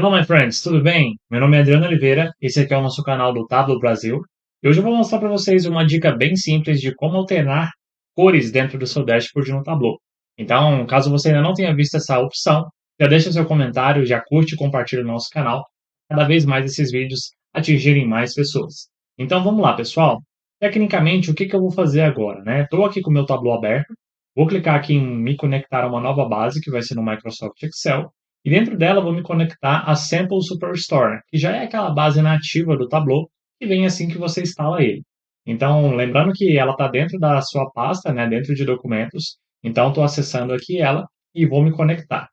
Hello, my friends, tudo bem? Meu nome é Adriano Oliveira, esse aqui é o nosso canal do Tableau Brasil. E hoje eu vou mostrar para vocês uma dica bem simples de como alternar cores dentro do seu dashboard no Tableau. Então, caso você ainda não tenha visto essa opção, já deixa seu comentário, já curte e compartilha o nosso canal, cada vez mais esses vídeos atingirem mais pessoas. Então, vamos lá, pessoal. Tecnicamente, o que eu vou fazer agora, né? Estou aqui com o meu Tableau aberto, vou clicar aqui em me conectar a uma nova base, que vai ser no Microsoft Excel. E dentro dela eu vou me conectar a Sample Superstore, que já é aquela base nativa do Tableau, que vem assim que você instala ele. Então, lembrando que ela está dentro da sua pasta, né, dentro de documentos. Então, estou acessando aqui ela e vou me conectar.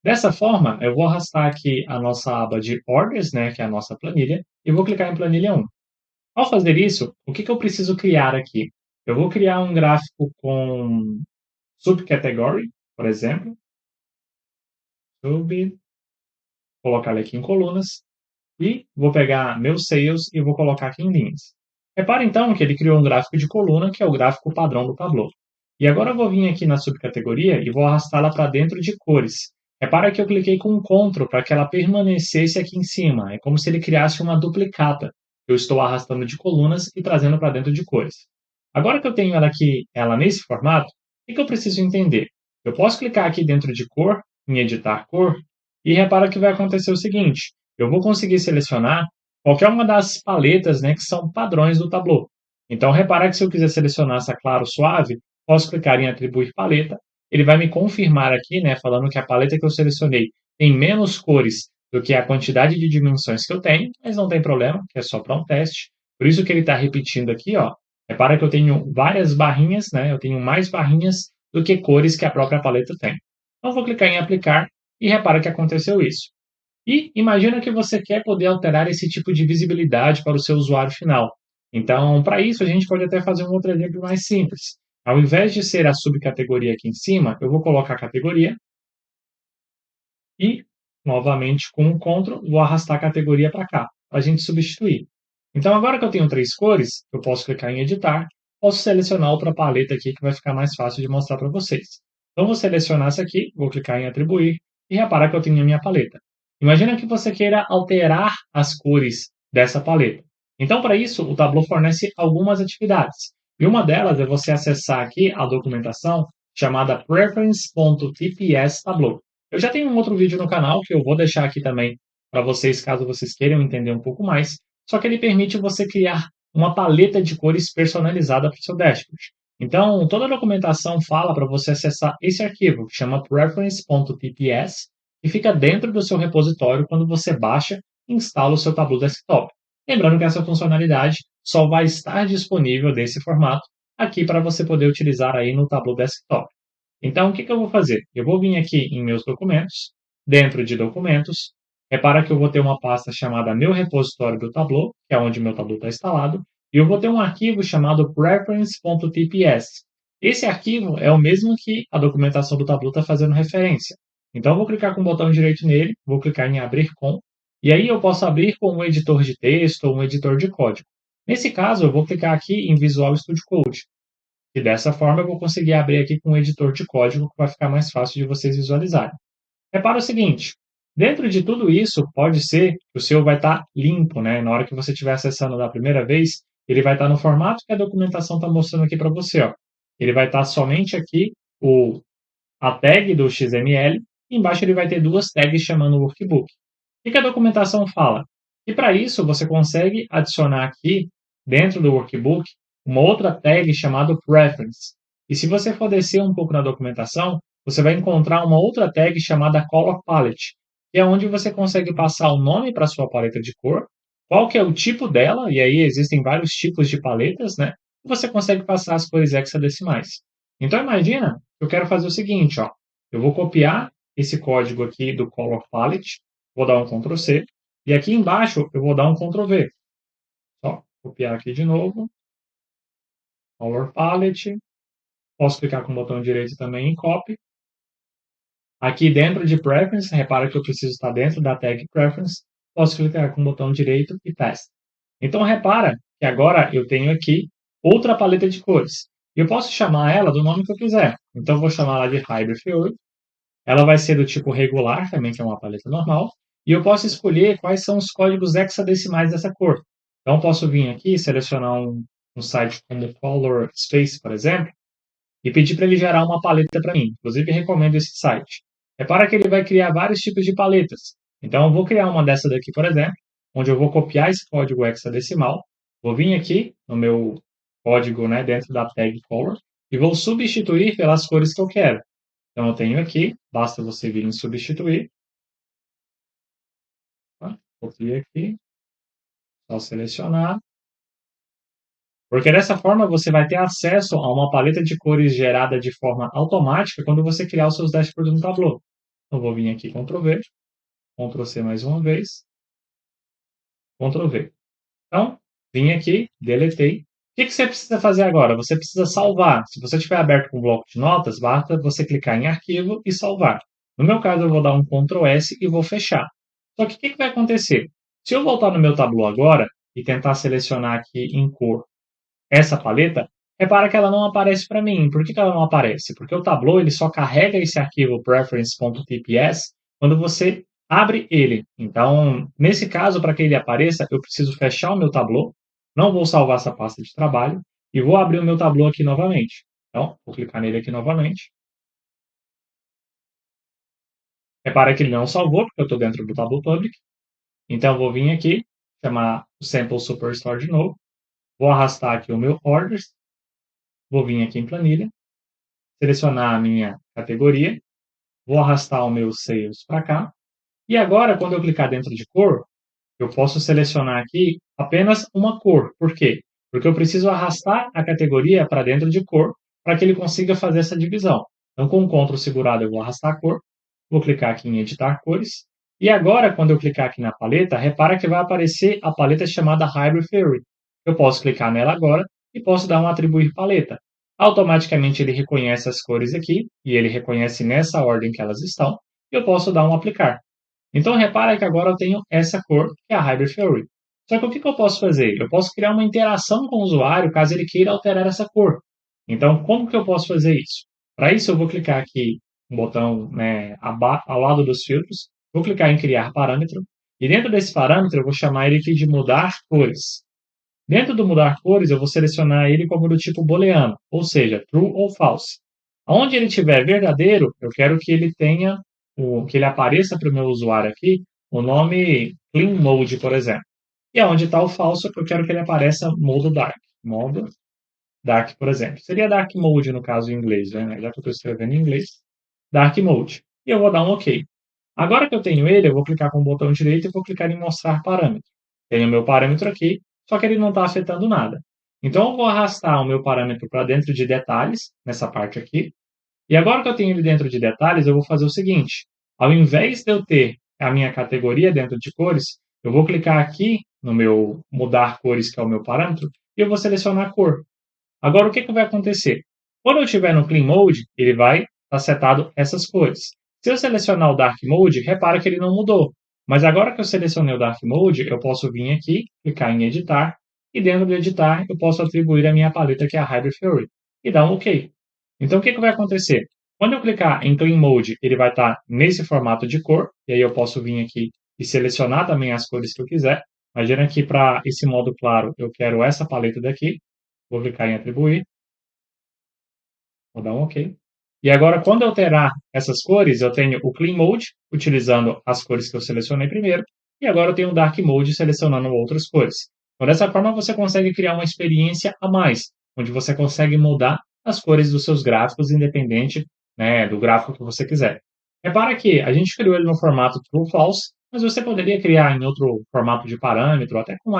Dessa forma, eu vou arrastar aqui a nossa aba de Orders, né, que é a nossa planilha, e vou clicar em Planilha 1. Ao fazer isso, o que eu preciso criar aqui? Eu vou criar um gráfico com subcategory, por exemplo, sub, colocar ele aqui em colunas, e vou pegar meus sales e vou colocar aqui em linhas. Repara então que ele criou um gráfico de coluna, que é o gráfico padrão do Tableau. E agora eu vou vir aqui na subcategoria e vou arrastá-la para dentro de cores. Repara que eu cliquei com um Ctrl para que ela permanecesse aqui em cima. É como se ele criasse uma duplicata. Eu estou arrastando de colunas e trazendo para dentro de cores. Agora que eu tenho ela aqui, ela nesse formato, o que eu preciso entender? Eu posso clicar aqui dentro de cor, em editar cor, e repara que vai acontecer o seguinte: eu vou conseguir selecionar qualquer uma das paletas, né, que são padrões do Tableau. Então, repara que se eu quiser selecionar essa claro suave, posso clicar em atribuir paleta, ele vai me confirmar aqui, né, falando que a paleta que eu selecionei tem menos cores do que a quantidade de dimensões que eu tenho, mas não tem problema, que é só para um teste. Por isso que ele está repetindo aqui, ó. Repara que eu tenho várias barrinhas, né, eu tenho mais barrinhas do que cores que a própria paleta tem. Então, vou clicar em aplicar e repara que aconteceu isso. E imagina que você quer poder alterar esse tipo de visibilidade para o seu usuário final. Então, para isso, a gente pode até fazer um outro exemplo mais simples. Ao invés de ser a subcategoria aqui em cima, eu vou colocar a categoria e, novamente, com o Ctrl, vou arrastar a categoria para cá, para a gente substituir. Então, agora que eu tenho três cores, eu posso clicar em editar, posso selecionar outra paleta aqui que vai ficar mais fácil de mostrar para vocês. Então, vou selecionar essa aqui, vou clicar em atribuir e reparar que eu tenho a minha paleta. Imagina que você queira alterar as cores dessa paleta. Então, para isso, o Tableau fornece algumas atividades. E uma delas é você acessar aqui a documentação chamada preference.tps Tableau. Eu já tenho um outro vídeo no canal que eu vou deixar aqui também para vocês, caso vocês queiram entender um pouco mais. Só que ele permite você criar uma paleta de cores personalizada para o seu dashboard. Então, toda a documentação fala para você acessar esse arquivo, que chama preference.tps, e fica dentro do seu repositório quando você baixa e instala o seu Tableau Desktop. Lembrando que essa funcionalidade só vai estar disponível desse formato aqui para você poder utilizar aí no Tableau Desktop. Então, o que eu vou fazer? Eu vou vir aqui em meus documentos, dentro de documentos, repara que eu vou ter uma pasta chamada meu repositório do Tableau, que é onde meu Tableau está instalado, e eu vou ter um arquivo chamado preference.tps. Esse arquivo é o mesmo que a documentação do Tableau está fazendo referência. Então, eu vou clicar com o botão direito nele, vou clicar em abrir com, e aí eu posso abrir com um editor de texto ou um editor de código. Nesse caso, eu vou clicar aqui em Visual Studio Code. E dessa forma eu vou conseguir abrir aqui com um editor de código que vai ficar mais fácil de vocês visualizarem. Repara o seguinte, dentro de tudo isso, pode ser que o seu vai estar limpo, né? Na hora que você estiver acessando da primeira vez, ele vai estar no formato que a documentação está mostrando aqui para você, ó. Ele vai estar somente aqui a tag do XML, e embaixo ele vai ter duas tags chamando workbook. O que a documentação fala? E para isso você consegue adicionar aqui, dentro do workbook, uma outra tag chamada preference. E se você for descer um pouco na documentação, você vai encontrar uma outra tag chamada color palette, que é onde você consegue passar o nome para a sua paleta de cor, qual que é o tipo dela, e aí existem vários tipos de paletas, né? E você consegue passar as cores hexadecimais. Então imagina, eu quero fazer o seguinte, ó. Eu vou copiar esse código aqui do color palette, vou dar um Ctrl C, e aqui embaixo eu vou dar um Ctrl V. Só copiar aqui de novo, color palette, posso clicar com o botão direito também em copy. Aqui dentro de preference, repara que eu preciso estar dentro da tag preference, posso clicar com o botão direito e paste. Então repara que agora eu tenho aqui outra paleta de cores. E eu posso chamar ela do nome que eu quiser. Então eu vou chamar ela de Hybrid Field. Ela vai ser do tipo regular, também, que é uma paleta normal. e eu posso escolher quais são os códigos hexadecimais dessa cor. Então, eu posso vir aqui e selecionar um site como Color Space, por exemplo, e pedir para ele gerar uma paleta para mim. Inclusive, recomendo esse site. Repara que ele vai criar vários tipos de paletas. Então, eu vou criar uma dessa daqui, por exemplo, onde eu vou copiar esse código hexadecimal, vou vir aqui no meu código, né, dentro da tag color, e vou substituir pelas cores que eu quero. Então, eu tenho aqui, basta você vir em substituir, tá? Copia aqui, só selecionar, porque dessa forma você vai ter acesso a uma paleta de cores gerada de forma automática quando você criar os seus dashboards no Tableau. Então, vou vir aqui, Ctrl V, Ctrl C mais uma vez, Ctrl V. Então, vim aqui, deletei. O que você precisa fazer agora? Você precisa salvar. Se você tiver aberto com um bloco de notas, basta você clicar em arquivo e salvar. No meu caso, eu vou dar um Ctrl S e vou fechar. Só que o que vai acontecer? Se eu voltar no meu Tableau agora e tentar selecionar aqui em cor essa paleta, repara que ela não aparece para mim. Por que ela não aparece? Porque o Tableau ele só carrega esse arquivo preference.tps quando você abre ele. Então, nesse caso, para que ele apareça, eu preciso fechar o meu Tableau, não vou salvar essa pasta de trabalho e vou abrir o meu Tableau aqui novamente. Então, vou clicar nele aqui novamente. Repara que ele não salvou, porque eu estou dentro do Tableau Public. Então, eu vou vir aqui, chamar o Sample Superstore de novo, vou arrastar aqui o meu Orders, vou vir aqui em Planilha, selecionar a minha categoria, vou arrastar o meu Sales para cá, e agora, quando eu clicar dentro de cor, eu posso selecionar aqui apenas uma cor. Por quê? Porque eu preciso arrastar a categoria para dentro de cor para que ele consiga fazer essa divisão. Então, com o Ctrl segurado, eu vou arrastar a cor, vou clicar aqui em editar cores, e agora, quando eu clicar aqui na paleta, repara que vai aparecer a paleta chamada Hybrid Theory. Eu posso clicar nela agora e posso dar um atribuir paleta. Automaticamente ele reconhece as cores aqui, e ele reconhece nessa ordem que elas estão, e eu posso dar um aplicar. Então, repara que agora eu tenho essa cor, que é a Hybrid Theory. Só que o que eu posso fazer? Eu posso criar uma interação com o usuário caso ele queira alterar essa cor. Então, como que eu posso fazer isso? Para isso, eu vou clicar aqui no botão, né, ao lado dos filtros, vou clicar em criar parâmetro, e dentro desse parâmetro eu vou chamar ele aqui de mudar cores. Dentro do mudar cores, eu vou selecionar ele como do tipo booleano, ou seja, true ou false. Onde ele tiver verdadeiro, eu quero que ele tenha, que ele apareça para o meu usuário aqui, o nome clean mode, por exemplo. E onde está o falso, eu quero que ele apareça modo dark. Modo dark, por exemplo. Seria dark mode no caso em inglês, né? Já que eu estou escrevendo em inglês, dark mode. E eu vou dar um OK. Agora que eu tenho ele, eu vou clicar com o botão direito e vou clicar em mostrar parâmetro. Tenho o meu parâmetro aqui, só que ele não está afetando nada. Então, eu vou arrastar o meu parâmetro para dentro de detalhes, nessa parte aqui. E agora que eu tenho ele dentro de detalhes, eu vou fazer o seguinte. Ao invés de eu ter a minha categoria dentro de cores, eu vou clicar aqui no meu mudar cores, que é o meu parâmetro, e eu vou selecionar a cor. Agora, o que vai acontecer? Quando eu estiver no Clean Mode, ele vai estar setado essas cores. Se eu selecionar o Dark Mode, repara que ele não mudou. Mas agora que eu selecionei o Dark Mode, eu posso vir aqui, clicar em Editar, e dentro do Editar eu posso atribuir a minha paleta, que é a Hybrid Theory, e dar um OK. Então, o que vai acontecer? Quando eu clicar em Clean Mode, ele vai estar nesse formato de cor, e aí eu posso vir aqui e selecionar também as cores que eu quiser. Imagina que para esse modo claro, eu quero essa paleta daqui, vou clicar em atribuir, vou dar um OK. E agora, quando eu alterar essas cores, eu tenho o Clean Mode, utilizando as cores que eu selecionei primeiro, e agora eu tenho o Dark Mode, selecionando outras cores. Então, dessa forma, você consegue criar uma experiência a mais, onde você consegue mudar as cores dos seus gráficos, independente, né, do gráfico que você quiser. Repara que a gente criou ele no formato True False, mas você poderia criar em outro formato de parâmetro, até com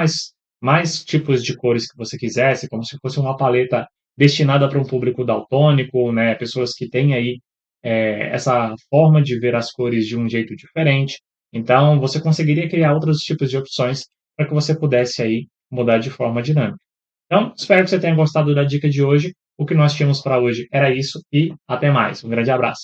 mais tipos de cores que você quisesse, como se fosse uma paleta destinada para um público daltônico, né, pessoas que têm aí essa forma de ver as cores de um jeito diferente. Então, você conseguiria criar outros tipos de opções para que você pudesse aí mudar de forma dinâmica. Então, espero que você tenha gostado da dica de hoje. O que nós tínhamos para hoje era isso e até mais. Um grande abraço.